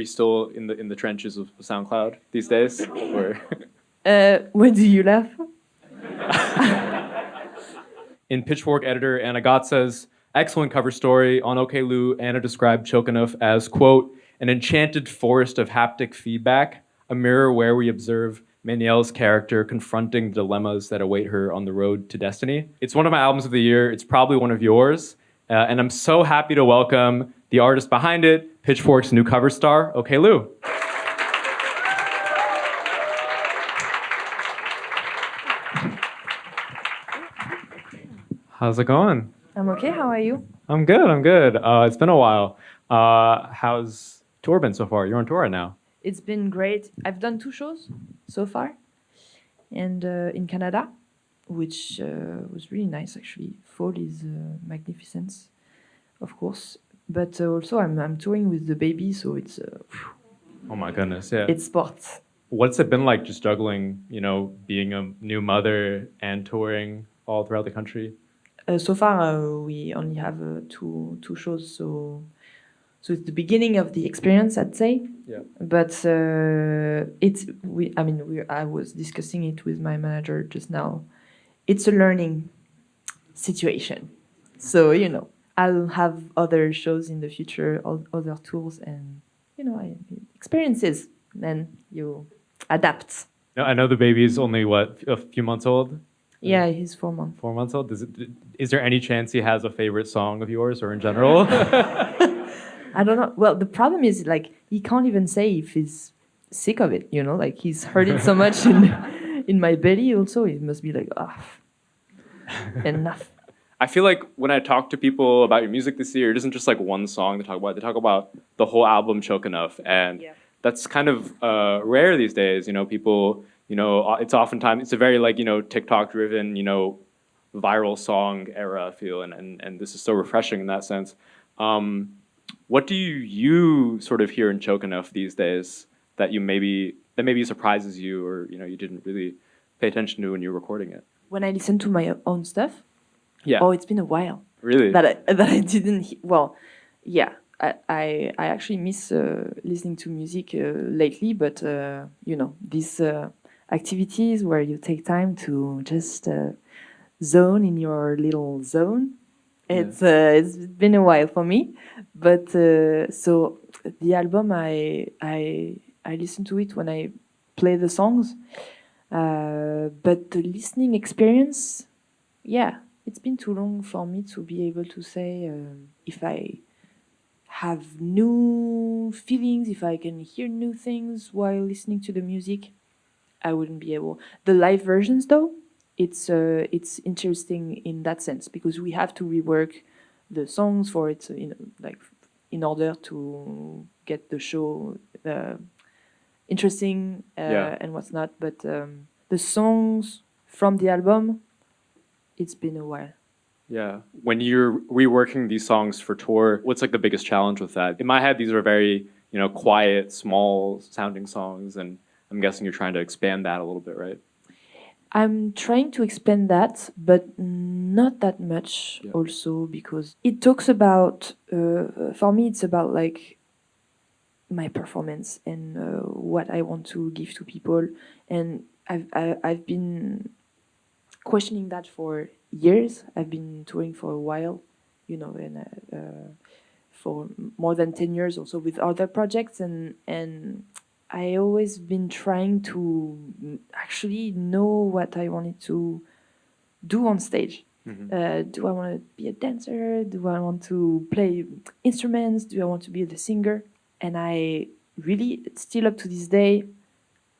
you still in the trenches of SoundCloud these days? Or Why do you laugh? in Pitchfork editor Anna Gott says, excellent cover story on Oklou. Anna described Chokanov as, quote, an enchanted forest of haptic feedback, a mirror where we observe Mayniel's character confronting dilemmas that await her on the road to destiny. It's one of my albums of the year. It's probably one of yours. And I'm so happy to welcome the artist behind it, Pitchfork's new cover star, Oklou. How's it going? I'm okay, how are you? I'm good. It's been a while. How's tour been so far? You're on tour right now. It's been great. I've done 2 shows so far, and in Canada, which was really nice actually. Fall is magnificent, of course, but also I'm touring with the baby, so it's Oh my goodness, yeah. it's sports. What's it been like just juggling, being a new mother and touring all throughout the country? So far, we only have two shows, so it's the beginning of the experience, I'd say. Yeah. But I was discussing it with my manager just now. It's a learning situation, so I'll have other shows in the future, other tours, and experiences. Then you adapt. I know the baby's only a few months old. Yeah, he's 4 months. 4 months old. Is there any chance he has a favorite song of yours, or in general? I don't know. Well, the problem is he can't even say if he's sick of it. He's heard it so much in my belly. Also, it must be enough. I feel like when I talk to people about your music this year, it isn't just one song they talk about. They talk about the whole album, Chokanov, and that's kind of rare these days. People. It's oftentimes it's a very TikTok-driven, viral song era, I feel, and this is so refreshing in that sense. What do you sort of hear in Chokanov these days that maybe surprises you, or you didn't really pay attention to when you were recording it? When I listen to my own stuff, yeah. Oh, it's been a while. Really? That I didn't. Well, yeah. I actually miss listening to music lately, but these activities where you take time to just zone in your little zone. It's been a while for me, but so the album I listen to it when I play the songs, but the listening experience, it's been too long for me to be able to say if I have new feelings, if I can hear new things while listening to the music. I wouldn't be able. The live versions, though, it's interesting in that sense because we have to rework the songs for it, in order to get the show interesting and what's not. But the songs from the album, it's been a while. Yeah. When you're reworking these songs for tour, what's the biggest challenge with that? In my head, these are very quiet, small sounding songs, and I'm guessing you're trying to expand that a little bit, right? I'm trying to expand that, but not that much also because it talks about, for me, it's about my performance and what I want to give to people. And I've been questioning that for years. I've been touring for a while, and for more than 10 years also with other projects and I always been trying to actually know what I wanted to do on stage. Mm-hmm. Do I want to be a dancer? Do I want to play instruments? Do I want to be the singer? And I really, still up to this day,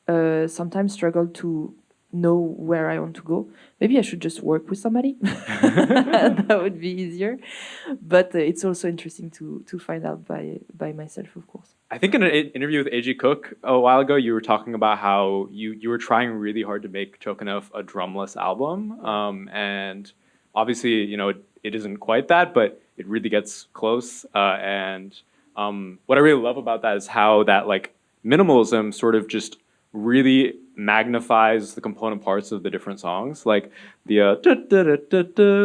sometimes struggle to know where I want to go. Maybe I should just work with somebody. That would be easier. But it's also interesting to find out by myself, of course. I think in an interview with A.G. Cook a while ago, you were talking about how you were trying really hard to make Chokanov a drumless album. And obviously, it isn't quite that, but it really gets close. And what I really love about that is how that minimalism sort of just really magnifies the component parts of the different songs, like the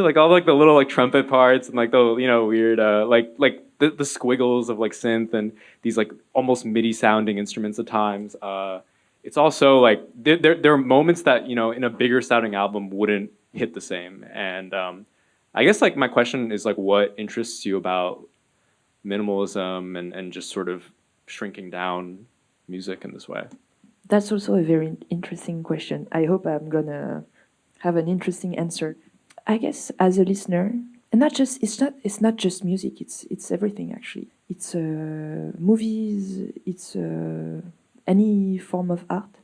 like all like the little like trumpet parts and like the weird like the squiggles of like synth and these like almost MIDI sounding instruments at times. It's also like there are moments that in a bigger sounding album wouldn't hit the same. And I guess like my question is like, what interests you about minimalism and just sort of shrinking down music in this way? That's also a very interesting question. I hope I'm gonna have an interesting answer. I guess as a listener, and not just it's not just music. It's everything actually. It's movies. It's any form of art,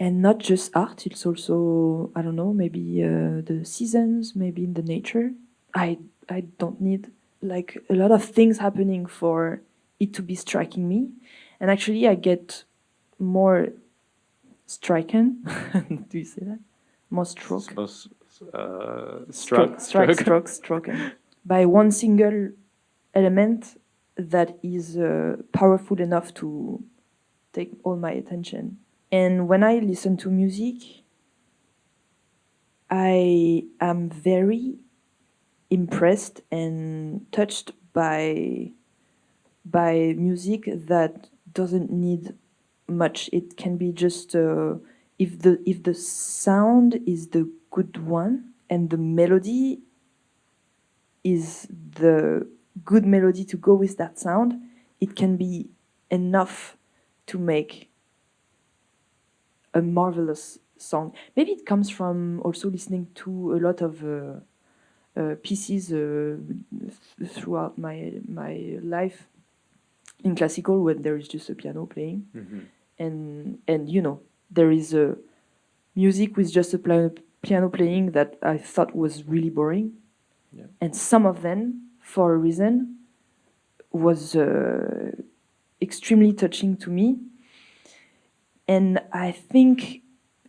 and not just art. It's also, I don't know, maybe the seasons, maybe in the nature. I don't need like a lot of things happening for it to be striking me, and actually I get more striken. Do you say that? More struck. Struck by one single element that is powerful enough to take all my attention. And when I listen to music, I am very impressed and touched by music that doesn't need much. It can be just if the sound is the good one and the melody is the good melody to go with that sound, it can be enough to make a marvelous song. Maybe it comes from also listening to a lot of pieces throughout my life in classical, when there is just a piano playing. Mm-hmm. And there is a music with just a piano playing that I thought was really boring. Yeah. And some of them, for a reason, was extremely touching to me. And I think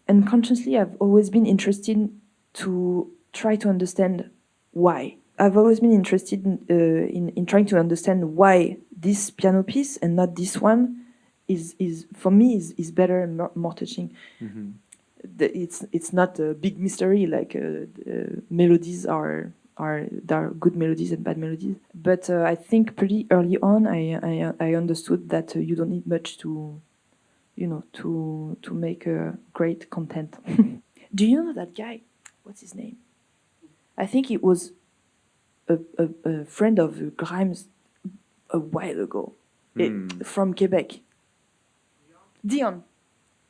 unconsciously I've always been interested to try to understand why. I've always been interested in trying to understand why this piano piece and not this one is for me is better and more touching. Mm-hmm. It's not a big mystery, like melodies are there are good melodies and bad melodies. But I think pretty early on I understood that you don't need much to make a great content. Do you know that guy? What's his name? I think it was a friend of Grimes a while ago, from Quebec. Dion.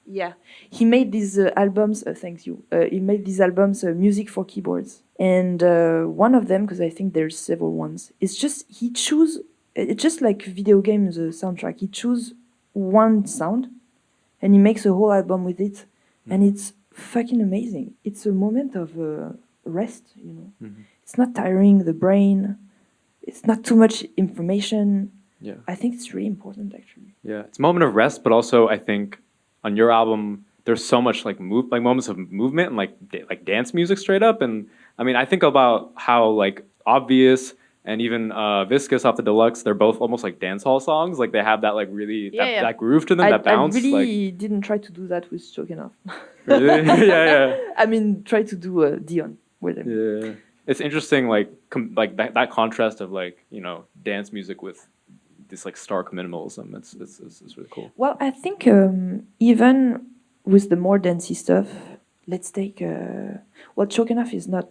Yeah, he made these albums. Thank you. He made these albums, music for keyboards, and one of them, because I think there's several ones. It's just it's just like video games soundtrack. He choose one sound, and he makes a whole album with it, and it's fucking amazing. It's a moment of rest. Mm-hmm. It's not tiring the brain. It's not too much information. Yeah, I think it's really important, actually. Yeah, it's a moment of rest, but also I think on your album there's so much like moments of movement and like dance music straight up. And I mean, I think about how like Obvious and even Viscus off the Deluxe, they're both almost like dance hall songs. Like they have that like really that groove to them, that bounce. I really didn't try to do that with Choke Enough. Really? Yeah. I mean, try to do Dion with him. Yeah, it's interesting, like that contrast of like dance music with this like stark minimalism. It's really cool. Well, I think even with the more dancey stuff, let's take Choke Enough is not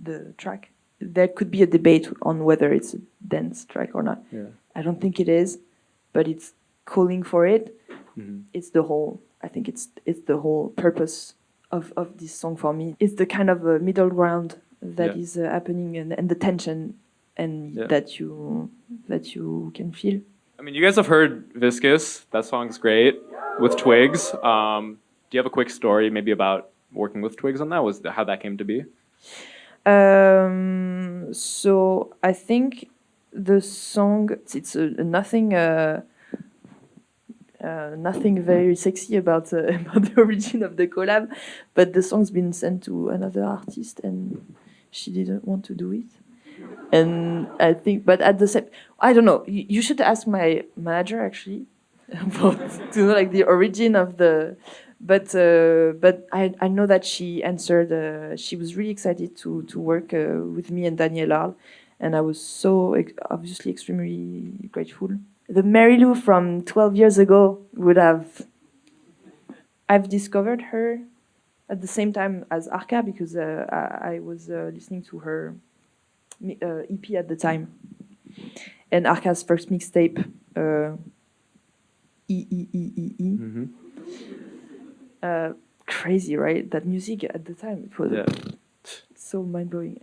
the track. There could be a debate on whether it's a dance track or not. Yeah. I don't think it is, but it's calling for it. Mm-hmm. It's the whole. I think it's the whole purpose of this song for me. It's the kind of middle ground that is happening, and the tension, and that you can feel. I mean, you guys have heard Viscus. That song's great with Twigs. Do you have a quick story maybe about working with Twigs on that? How that came to be? So I think the song, it's nothing very sexy about the origin of the collab, but the song's been sent to another artist and she didn't want to do it. And I think, but at the same, I don't know. You should ask my manager actually. to know like the origin of the. But I know that she answered. She was really excited to work with me and Daniela, and I was so obviously extremely grateful. The Marylou from 12 years ago would have. I've discovered her at the same time as Arca because I was listening to her EP at the time, and Arca's first mixtape, Mm-hmm. Crazy, right? That music at the time, it was so mind blowing.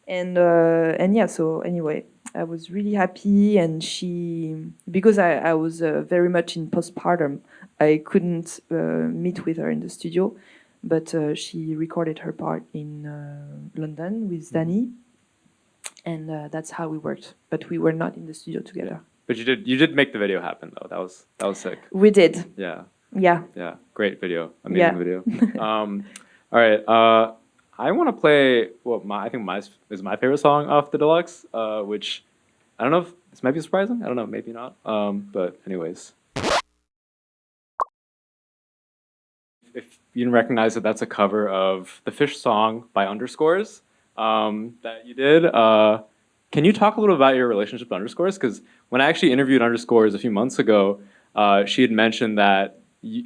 Anyway, and yeah. So anyway, I was really happy, and because I was very much in postpartum, I couldn't meet with her in the studio, but she recorded her part in London with Danny, and that's how we worked. But we were not in the studio together. But you did make the video happen though. That was sick. We did. Yeah. Yeah. Yeah. Great video. Amazing video. All right. I want to play what I think is my favorite song off the deluxe, which I don't know if this might be surprising. I don't know, maybe not. But anyways, if you didn't recognize it, that's a cover of the Fish song by Underscores that you did. Can you talk a little about your relationship to Underscores? Because when I actually interviewed Underscores a few months ago, she had mentioned that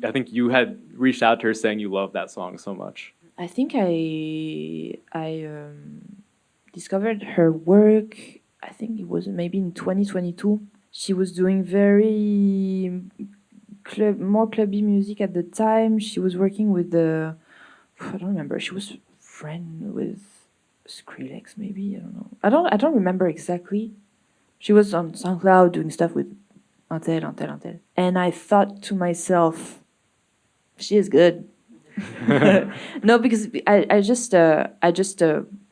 I think you had reached out to her saying you love that song so much. I think I discovered her work. I think it was maybe in 2022. She was doing very more clubby music at the time. She was working with I don't remember. She was friend with Skrillex, maybe. I don't know. I don't remember exactly. She was on SoundCloud doing stuff with Antel. And I thought to myself, she is good. No, because I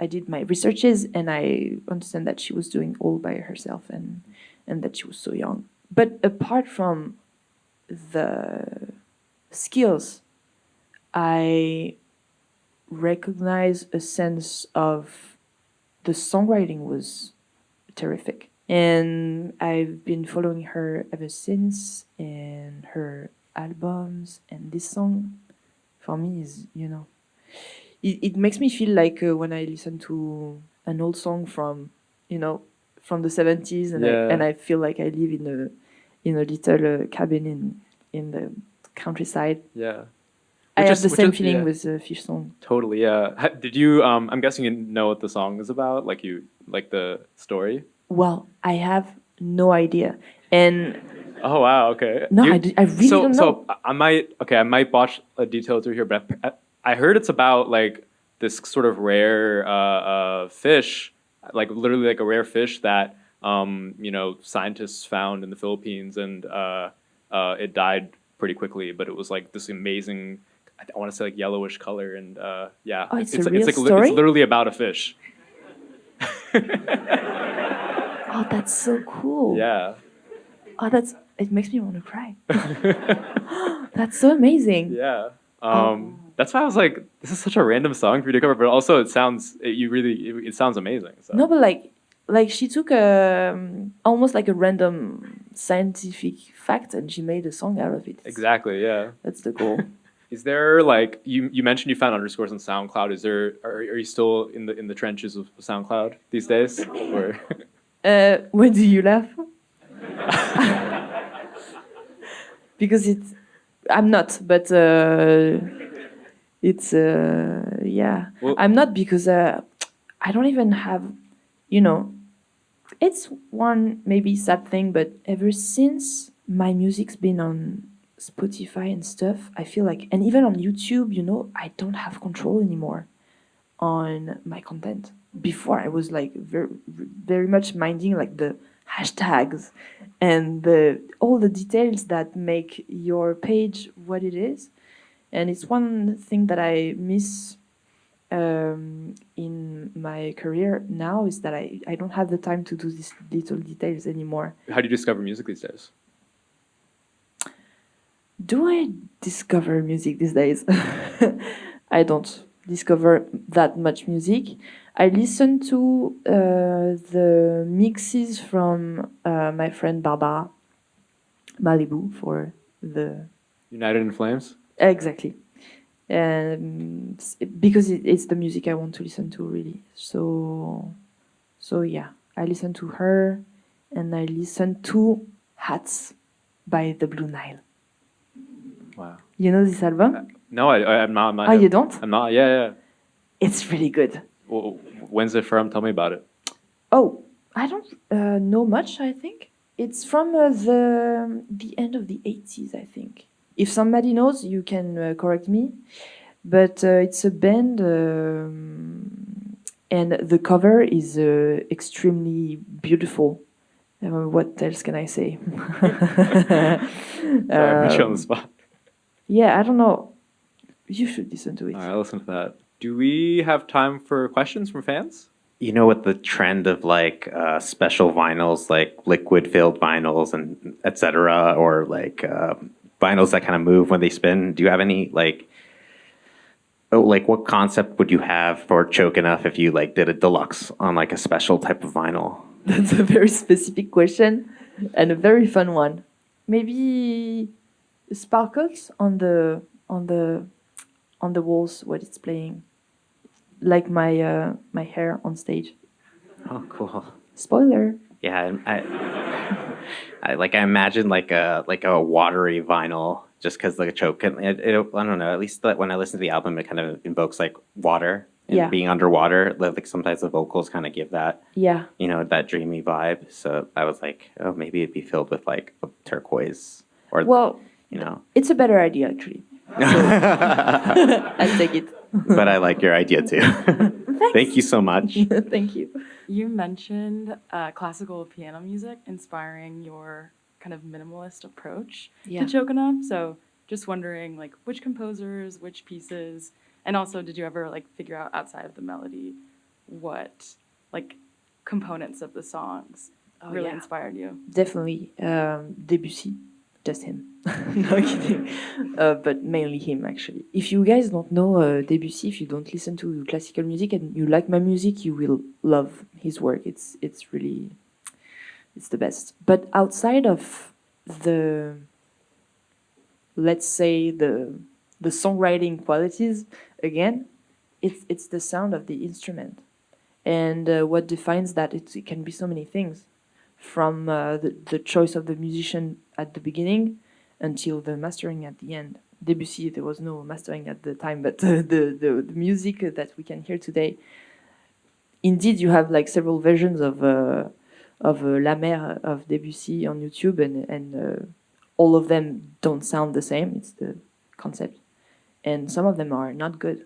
did my researches and I understand that she was doing all by herself and that she was so young. But apart from the skills, I recognize a sense of the songwriting was terrific. And I've been following her ever since, and her albums, and this song for me is, it makes me feel like when I listen to an old song from the 70s, and I feel like I live in a little cabin in the countryside. Yeah. I have the same feeling with the Fish song. Totally, yeah. Did you? I'm guessing you know what the song is about. Like the story. Well, I have no idea, and. Oh wow! Okay. No, I really don't know. So I might botch a detail through here, but I heard it's about like this sort of rare fish, like literally like a rare fish that scientists found in the Philippines, and it died pretty quickly, but it was like this amazing. I want to say like yellowish color, and yeah, oh, it's a real story? It's literally about a fish. Oh, that's so cool. Yeah. Oh, it makes me want to cry. That's so amazing. Yeah. That's why I was like, this is such a random song for you to cover, but also it sounds amazing. So. No, but like she took almost like a random scientific fact and she made a song out of it. Exactly. Yeah. That's the goal. Is there like you mentioned you found Underscores on SoundCloud? Are you still in the trenches of SoundCloud these days? Or when do you laugh? Because I'm not, but it's yeah. Well, I'm not because I don't even have, it's one maybe sad thing, but ever since my music's been on Spotify and stuff, I feel like, and even on YouTube, I don't have control anymore on my content. Before I was like very, very much minding like the hashtags and all the details that make your page what it is. And it's one thing that I miss in my career now is that I don't have the time to do these little details anymore. How do you discover music these days? Do I discover music these days? I don't discover that much music. I listen to the mixes from my friend Barbara Malibu for the United in Flames. exactly. Because it's the music I want to listen to really. So yeah, I listen to her, and I listen to Hats by the Blue Nile. Wow. You know this album? No, I'm not. Oh, you don't? I'm not. Yeah. It's really good. Well, when's it from? Tell me about it. Oh, I don't know much. I think it's from the end of the 80s. I think. If somebody knows, you can correct me. But it's a band, and the cover is extremely beautiful. What else can I say? Sorry, I put you on the spot. Yeah, I don't know. You should listen to it. All right, I'll listen to that. Do we have time for questions from fans? You know, with the trend of like special vinyls, like liquid-filled vinyls and etc., or like vinyls that kind of move when they spin. Do you have any like what concept would you have for Choke Enough if you like did a deluxe on like a special type of vinyl? That's a very specific question and a very fun one. Maybe sparkles on the walls when it's playing, like my hair on stage. Oh, cool. Spoiler. Yeah, I imagine like a watery vinyl, just because like a choke. I don't know. At least when I listen to the album, it kind of invokes like water and Yeah. being underwater. Like sometimes the vocals kind of give that, Yeah. that dreamy vibe. So I was like, oh, maybe it'd be filled with like turquoise or Well, you know. it's a better idea actually. So, I'll take it. But I like your idea too. Thank you so much. Thank you. You mentioned classical piano music inspiring your kind of minimalist approach Yeah. to Choke Enough. So just wondering, like, which composers, which pieces, and also did you ever like figure out outside of the melody what like components of the songs really yeah. inspired you? Definitely Debussy, just him. No kidding, but mainly him actually. If you guys don't know Debussy, if you don't listen to classical music and you like my music, you will love his work. It's the best. But outside of the, let's say the songwriting qualities, again, it's the sound of the instrument, and what defines that. It can be so many things, from the choice of the musician at the beginning until the mastering at the end. Debussy, there was no mastering at the time, but the music that we can hear today, indeed, you have like several versions of La Mer of Debussy on YouTube, and all of them don't sound the same. It's the concept, and some of them are not good.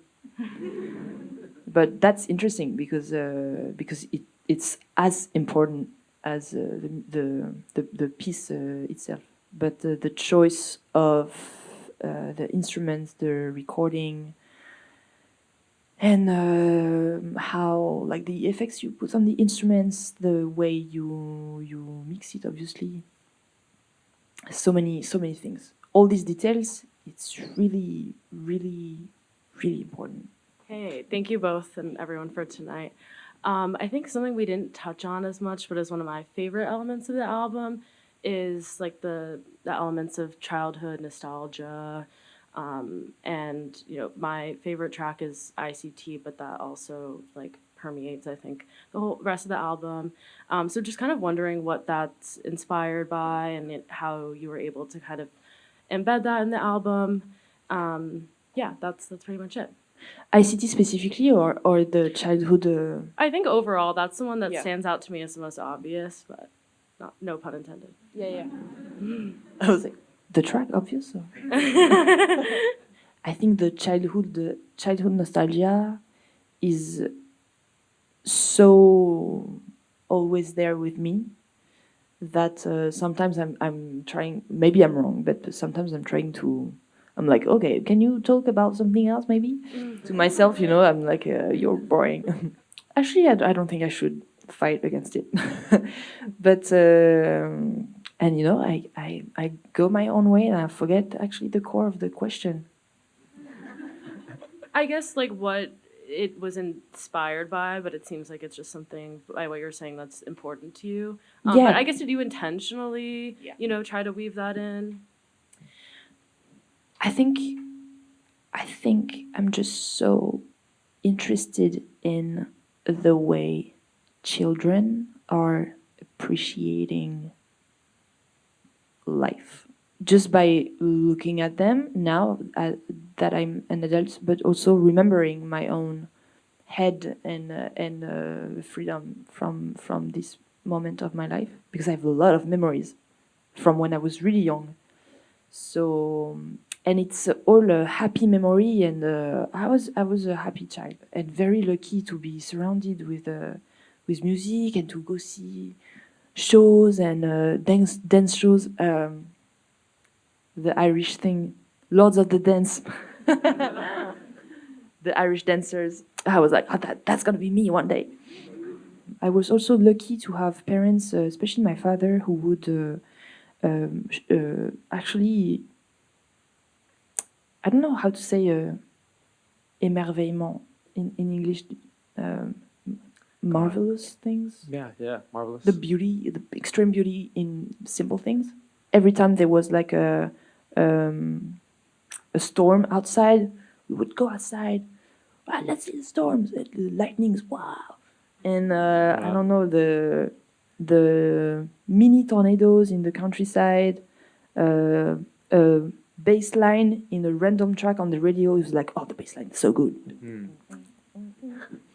But that's interesting because it's as important as the piece itself. But the choice of the instruments, the recording, and how like the effects you put on the instruments, the way you mix it, obviously. So many things. All these details, it's really, really, really important. Hey, thank you both and everyone for tonight. I think something we didn't touch on as much, but is one of my favorite elements of the album, is like the elements of childhood nostalgia. And my favorite track is ICT, but that also like permeates, I think, the whole rest of the album. So just kind of wondering what that's inspired by and how you were able to kind of embed that in the album. Yeah, that's pretty much it. ICT specifically, or the childhood. I think overall that's the one that Yeah. stands out to me as the most obvious, but no pun intended. Yeah. I was like, the track obvious. Or? I think the childhood nostalgia is so always there with me that sometimes I'm trying. Maybe I'm wrong, but sometimes I'm like, okay, can you talk about something else maybe? To myself, I'm like, you're boring. Actually, I don't think I should fight against it. But and I go my own way and I forget actually the core of the question. I guess like what it was inspired by, but it seems like it's just something by what you're saying that's important to you. Yeah. But I guess did you intentionally, try to weave that in? I think I'm just so interested in the way children are appreciating life just by looking at them now that I'm an adult, but also remembering my own head and freedom from this moment of my life, because I have a lot of memories from when I was really young. So, and it's all a happy memory, and I was a happy child and very lucky to be surrounded with music and to go see shows and dance shows. The Irish thing, Lords of the Dance, the Irish dancers. I was like, oh, that's gonna be me one day. I was also lucky to have parents, especially my father, who would actually, I don't know how to say émerveillement in English, marvelous things. Yeah, marvelous. The beauty, the extreme beauty in simple things. Every time there was like a storm outside, we would go outside. Wow, let's see the storms, the lightnings, wow. And I don't know, the mini tornadoes in the countryside, bass line in a random track on the radio. It was like, oh, the bass line is so good.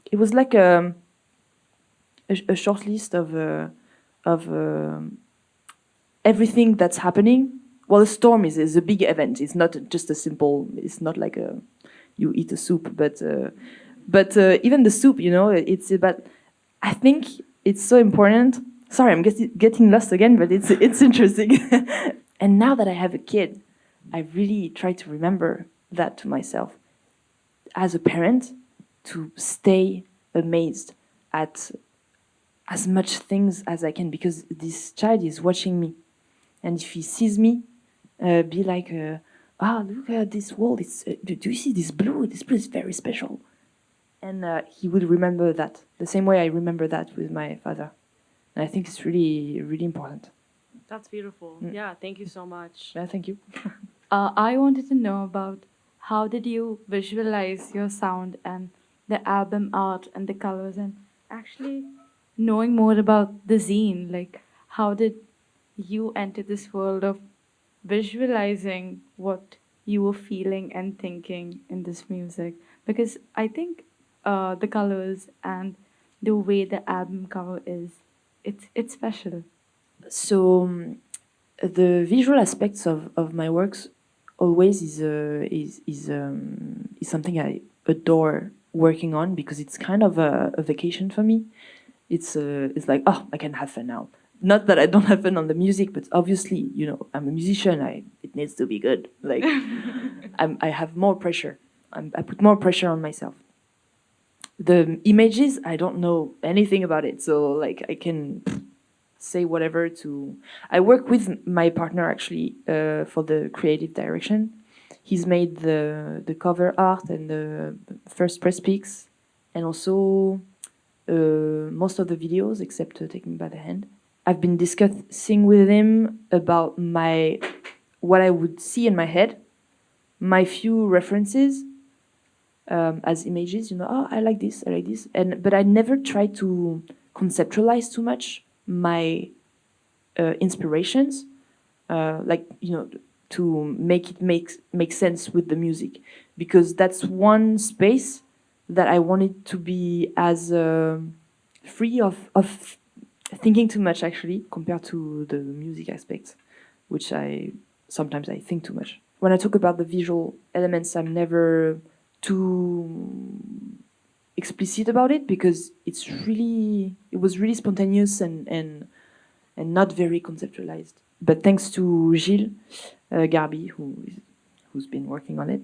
It was like a short list of everything that's happening. Well, a storm is a big event. It's not just a simple. It's not like you eat a soup, but even the soup, it's about. I think it's so important. Sorry, I'm getting lost again, but it's interesting. And now that I have a kid, I really try to remember that to myself as a parent, to stay amazed at as much things as I can, because this child is watching me, and if he sees me, be like, look at this wall. It's do you see this blue? This blue is very special, and he would remember that the same way I remember that with my father, and I think it's really, really important. That's beautiful. Yeah, thank you so much. Yeah, thank you. I wanted to know about how did you visualize your sound and the album art and the colors, and actually knowing more about the zine, like how did you enter this world of visualizing what you were feeling and thinking in this music? Because I think the colors and the way the album cover is, it's special. So the visual aspects of my works always is something I adore working on, because it's kind of a vacation for me. It's like, oh, I can have fun now. Not that I don't have fun on the music, but obviously, I'm a musician. It needs to be good. Like, I have more pressure. I put more pressure on myself. The images, I don't know anything about it, so like I can say whatever to. I work with my partner actually for the creative direction. He's made the cover art and the first press pics, and also most of the videos, except Take Me by the Hand. I've been discussing with him about what I would see in my head, my few references as images. Oh, I like this, but I never try to conceptualize too much my inspirations, to make it make sense with the music, because that's one space that I wanted to be as free of thinking too much, actually, compared to the music aspects, which sometimes I think too much. When I talk about the visual elements, I'm never too explicit about it, because it was really spontaneous and not very conceptualized. But thanks to Gilles Garbi, who's been working on it,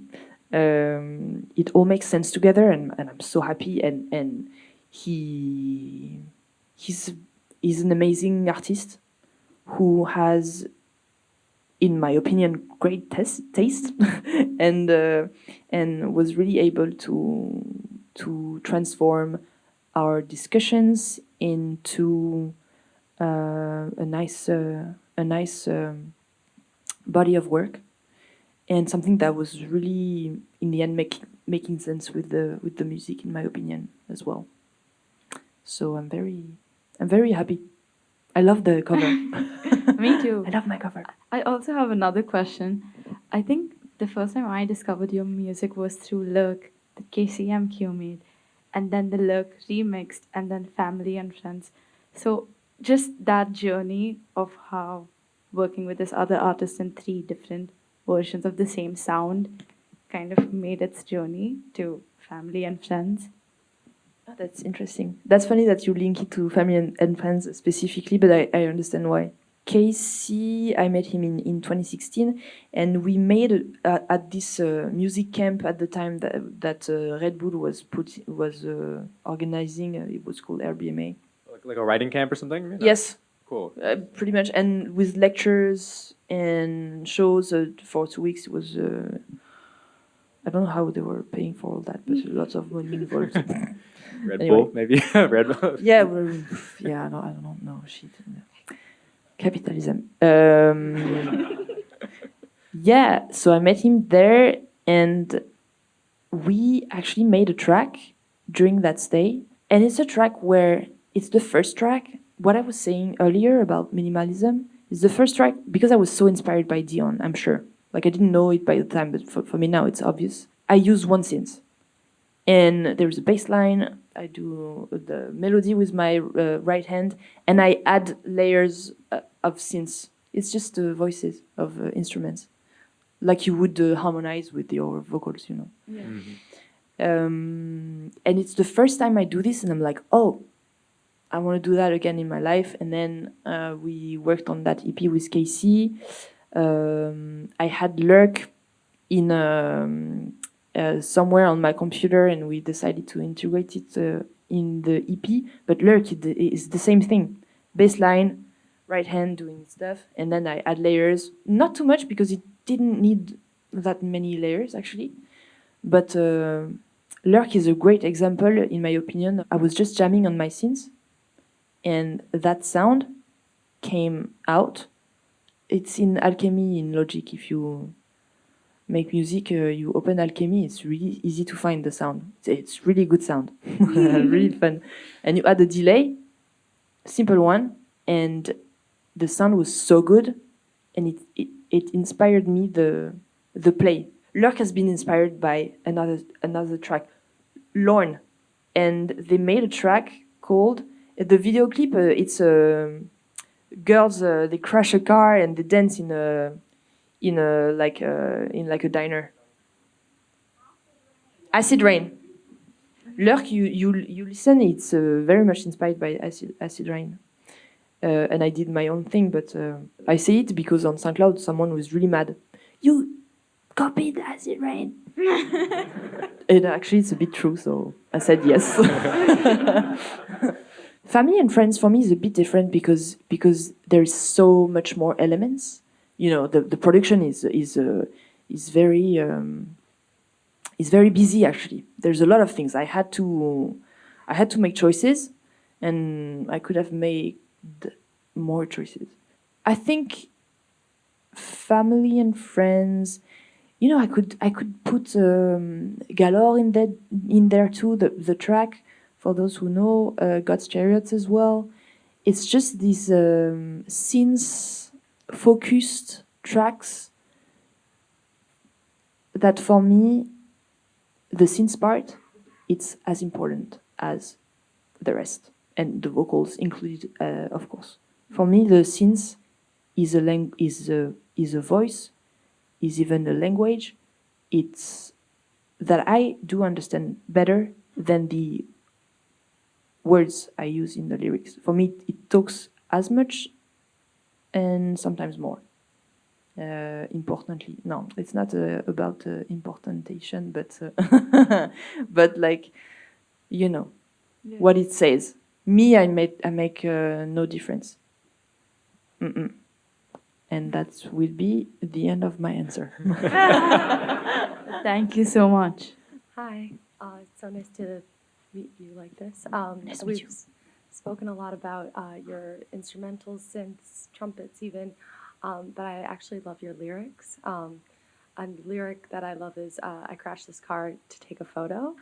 it all makes sense together, and I'm so happy. And he's an amazing artist who has, in my opinion, great taste, and was really able to transform our discussions into a nice body of work, and something that was really in the end making sense with the music, in my opinion, as well. So I'm very happy. I love the cover. Me too. I love my cover. I also have another question. I think the first time I discovered your music was through Lurk, the KCMQ made, and then the Lurk remixed, and then Family and Friends. So just that journey of how working with this other artist in 3 different versions of the same sound kind of made its journey to Family and Friends. Oh, that's interesting. That's funny that you link it to Family and Friends specifically, but I understand why. Casey, I met him in 2016, and we made at this music camp at the time that Red Bull was organizing. It was called RBMA. Like a writing camp or something? Yeah. Yes, Cool. pretty much, and with lectures and shows for 2 weeks. It was I don't know how they were paying for all that, but lots of money involved. Red Anyway. Bull, maybe. Red Bull. Yeah, I don't know. Shit. Capitalism. Yeah, so I met him there, and we actually made a track during that stay. And it's a track where it's the first track. What I was saying earlier about minimalism is the first track because I was so inspired by Dion, I'm sure. Like, I didn't know it by the time, but for me now it's obvious. I use one synth. And there's a bass line. I do the melody with my right hand, and I add layers of synths. It's just voices of instruments, like you would harmonize with your vocals, you know. Yeah. And it's the first time I do this, and I'm like, oh, I want to do that again in my life. And then we worked on that EP with Casey. I had Lurk in somewhere on my computer, and we decided to integrate it in the EP. But Lurk is the same thing. Bass line, right hand doing stuff, and then I add layers. Not too much because it didn't need that many layers actually. But Lurk is a great example, in my opinion. I was just jamming on my synths, and that sound came out. It's in Alchemy in Logic. If you make music, you open Alchemy, it's really easy to find the sound. It's really good sound, really fun. And you add a delay, simple one, and the sound was so good, and it inspired me the play. Lurk has been inspired by another track, Lorne, and they made a track called the video clip. It's girls they crash a car and they dance in like a diner. Acid Rain. Lurk, you listen. It's very much inspired by Acid Rain, and I did my own thing. But I say it because on SoundCloud someone was really mad. You copied Acid Rain. And actually, it's a bit true. So I said yes. Family and Friends for me is a bit different because there's so much more elements. You know, the production is very busy actually. There's a lot of things. I had to make choices, and I could have made more choices. I think Family and Friends, you know, I could put Galore in there too. The track, for those who know, God's Chariots as well. It's just these synth focused tracks that for me, the synth part, it's as important as the rest, and the vocals included, of course. For me, the synth is a voice, is even a language. It's that I do understand better than the words I use in the lyrics. For me, it talks as much and sometimes more. Importantly, no, it's not about importation, but but like, you know, what it says. Me, I make no difference. And that will be the end of my answer. Thank you so much. Hi, So nice to meet you like this. Nice to meet you. We've spoken a lot about your instrumentals, synths, trumpets even, but I actually love your lyrics. A lyric that I love is I crashed this car to take a photo.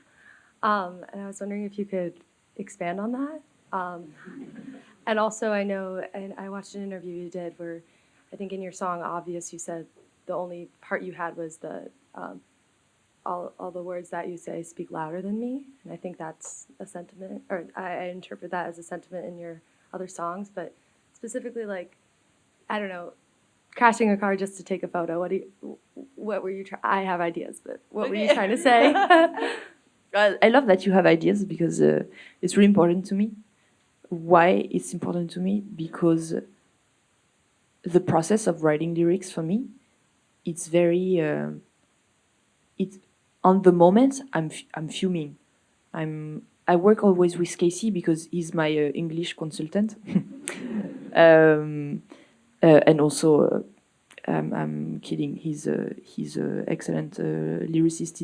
And I was wondering if you could expand on that. And also I know, and I watched an interview you did where I think in your song Obvious you said the only part you had was the all the words that you say speak louder than me. And I think that's a sentiment, or I interpret that as a sentiment in your other songs, but specifically like, I don't know, crashing a car just to take a photo. What were you I have ideas, but what were you trying to say? I love that you have ideas because it's really important to me. Why it's important to me? Because the process of writing lyrics for me, it's very, it's on the moment I'm fuming. I work always with Casey because he's my English consultant, and also I'm kidding. He's a excellent lyricist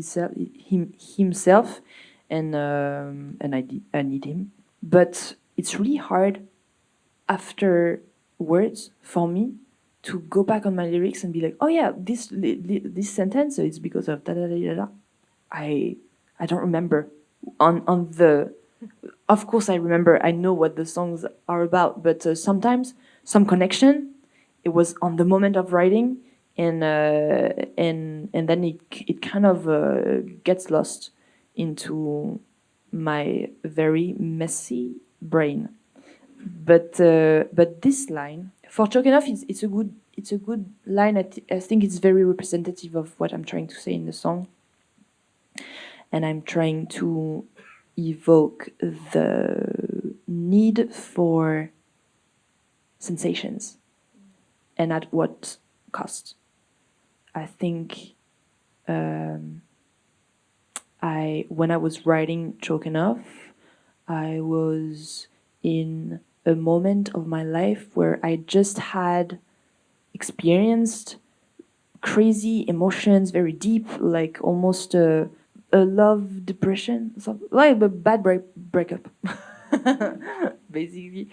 himself, and I need him. But it's really hard afterwards for me to go back on my lyrics and be like, oh yeah, this sentence is because of da da da da da. I don't remember. Of course I remember. I know what the songs are about, but sometimes some connection. It was on the moment of writing, and then it kind of gets lost into my very messy brain. But this line for Choking Off, it's a good line. I think it's very representative of what I'm trying to say in the song, and I'm trying to evoke the need for sensations, and at what cost. I think when I was writing Choking Off, I was in a moment of my life where I just had experienced crazy emotions, very deep, like almost a love depression, like a bad breakup, basically.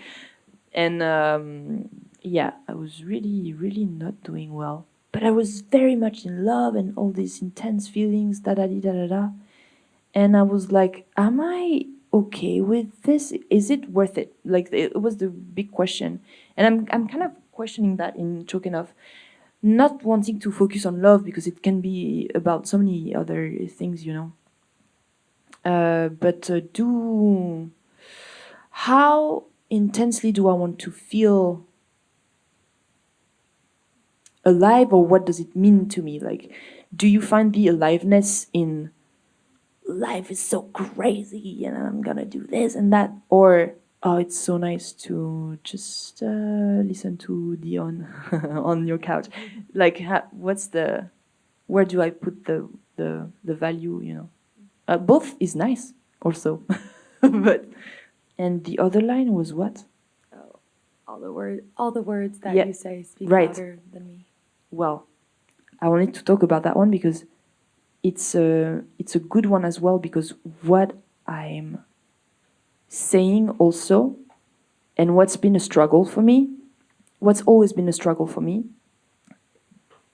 And yeah, I was really, really not doing well. But I was very much in love and all these intense feelings, da da da da da. And I was like, am I okay with this? Is it worth it? Like, it was the big question. And I'm kind of questioning that in Choking Off. Not wanting to focus on love because it can be about so many other things, you know. But how intensely do I want to feel alive, or what does it mean to me? Like, do you find the aliveness in life is so crazy and I'm gonna do this and that, or oh, it's so nice to just listen to Dion on your couch? Like, where do I put the value? You know, both is nice also, but and the other line was what? Oh, all the words that you say speak right. louder than me. Well, I wanted to talk about that one because it's a good one as well, because what I'm saying also, and what's been a struggle for me, what's always been a struggle for me,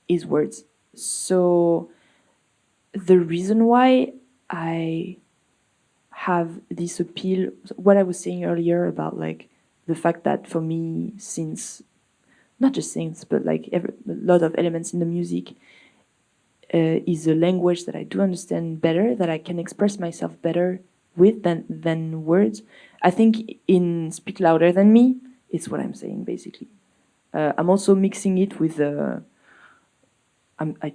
is words. So the reason why I have this appeal, what I was saying earlier about like the fact that for me, since not just things, but like a lot of elements in the music is a language that I do understand better, that I can express myself better with than words. I think in Speak Louder Than Me, it's what I'm saying, basically. I'm also mixing it with... I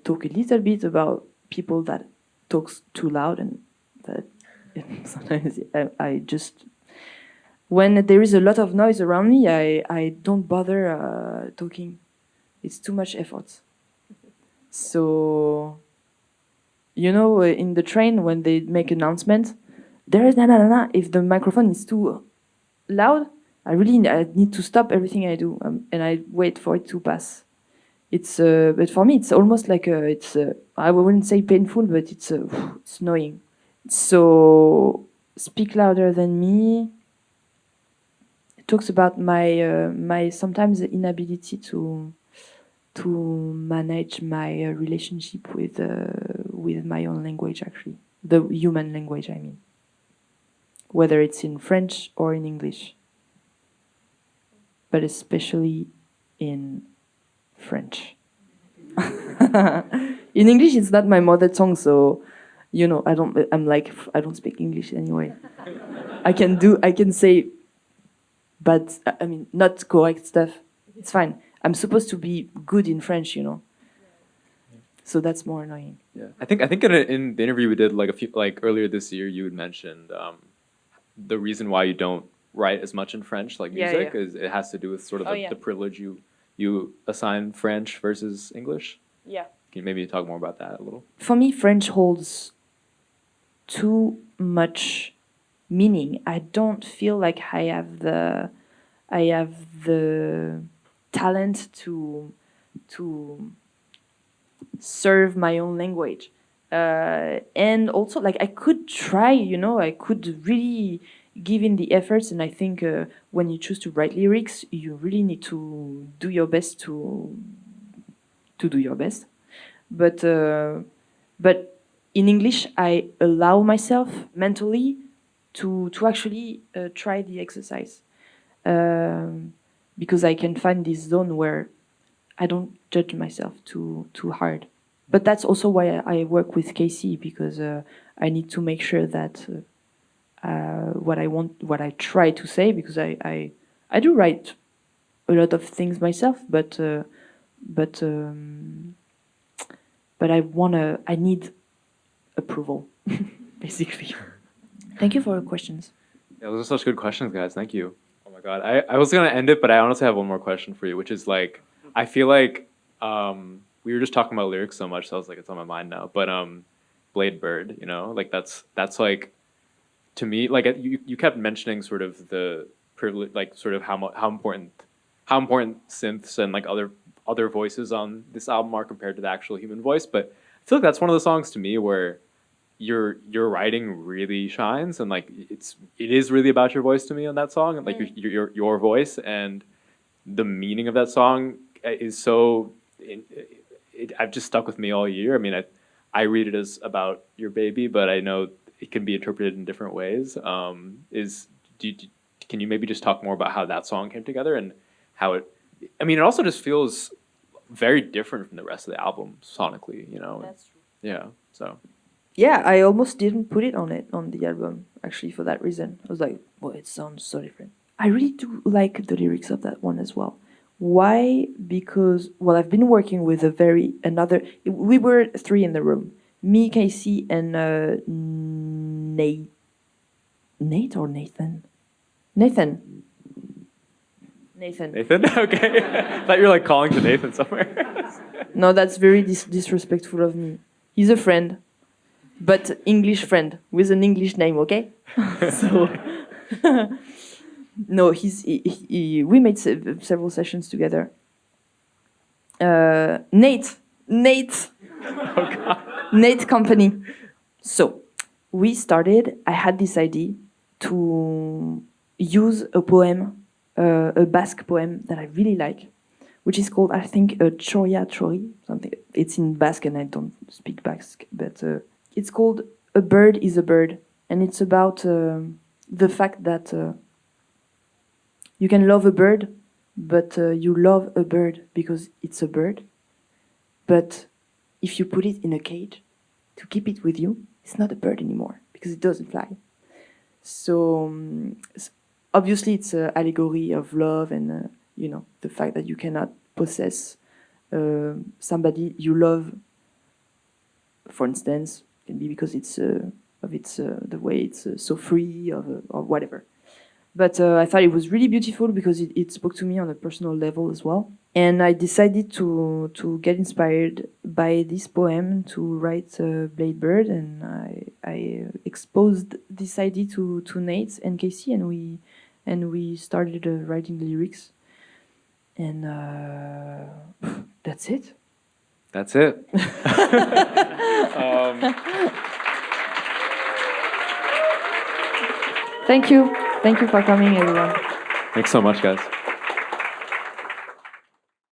talk a little bit about people that talks too loud, and that sometimes I just... When there is a lot of noise around me, I don't bother talking. It's too much effort. So, you know, in the train when they make announcement, there is na. If the microphone is too loud, I need to stop everything I do, and I wait for it to pass. It's but for me it's almost like I wouldn't say painful, but it's annoying. So Speak Louder Than Me talks about my sometimes the inability to manage my relationship with my own language, actually, the human language, I mean, whether it's in French or in English, but especially in French. In English, it's not my mother tongue, so I don't speak English anyway. I can say, but I mean, not correct stuff. It's fine. I'm supposed to be good in French, So that's more annoying. Yeah, I think in the interview we did earlier this year, you had mentioned the reason why you don't write as much in French, like music, is it has to do with sort of the privilege you assign French versus English. Yeah. Can you maybe talk more about that a little? For me, French holds too much meaning. I don't feel like I have the talent to serve my own language, and also like I could try. I could really give in the efforts, and I think when you choose to write lyrics, you really need to do your best to do your best. But in English, I allow myself mentally to actually try the exercise, because I can find this zone where I don't judge myself too hard. But that's also why I work with Casey, because I need to make sure that what I try to say, because I do write a lot of things myself, but I need approval, basically. Thank you for your questions. Yeah, those are such good questions, guys. Thank you. Oh my God, I was gonna end it, but I honestly have one more question for you, which is like, I feel like we were just talking about lyrics so much, so I was like, it's on my mind now. But Bladebird, like that's like, to me, like you kept mentioning sort of the privilege, like sort of how important synths and like other voices on this album are compared to the actual human voice. But I feel like that's one of the songs to me where your writing really shines, and like it is really about your voice to me on that song, and like your voice, and the meaning of that song is so. I've just stuck with me all year. I mean, I read it as about your baby, but I know it can be interpreted in different ways. Can you maybe just talk more about how that song came together and how it? I mean, it also just feels very different from the rest of the album sonically. That's true. Yeah. So. Yeah, I almost didn't put it on the album, actually, for that reason. I was like, well, it sounds so different. I really do like the lyrics of that one as well. Why? Because, well, I've been working with we were three in the room. Me, Casey, and Nate. Nate or Nathan? Nathan. Nathan? Okay. I thought you were like calling to Nathan somewhere. No, that's very disrespectful of me. He's a friend. But English friend with an English name, okay? So, no, we made several sessions together. Nate, oh God. Nate Company. So, we started. I had this idea to use a poem, a Basque poem that I really like, which is called, I think, Choria Chori, something. It's in Basque, and I don't speak Basque, but. It's called A Bird is a Bird, and it's about the fact that you can love a bird, but you love a bird because it's a bird. But if you put it in a cage to keep it with you, it's not a bird anymore because it doesn't fly. So obviously it's an allegory of love and the fact that you cannot possess somebody you love, for instance. Can be because it's the way it's so free or whatever. But I thought it was really beautiful because it spoke to me on a personal level as well. And I decided to get inspired by this poem to write Bladebird, and I exposed this idea to Nate and Casey, and we started writing the lyrics. And that's it. That's it. Thank you. Thank you for coming, everyone. Thanks so much, guys.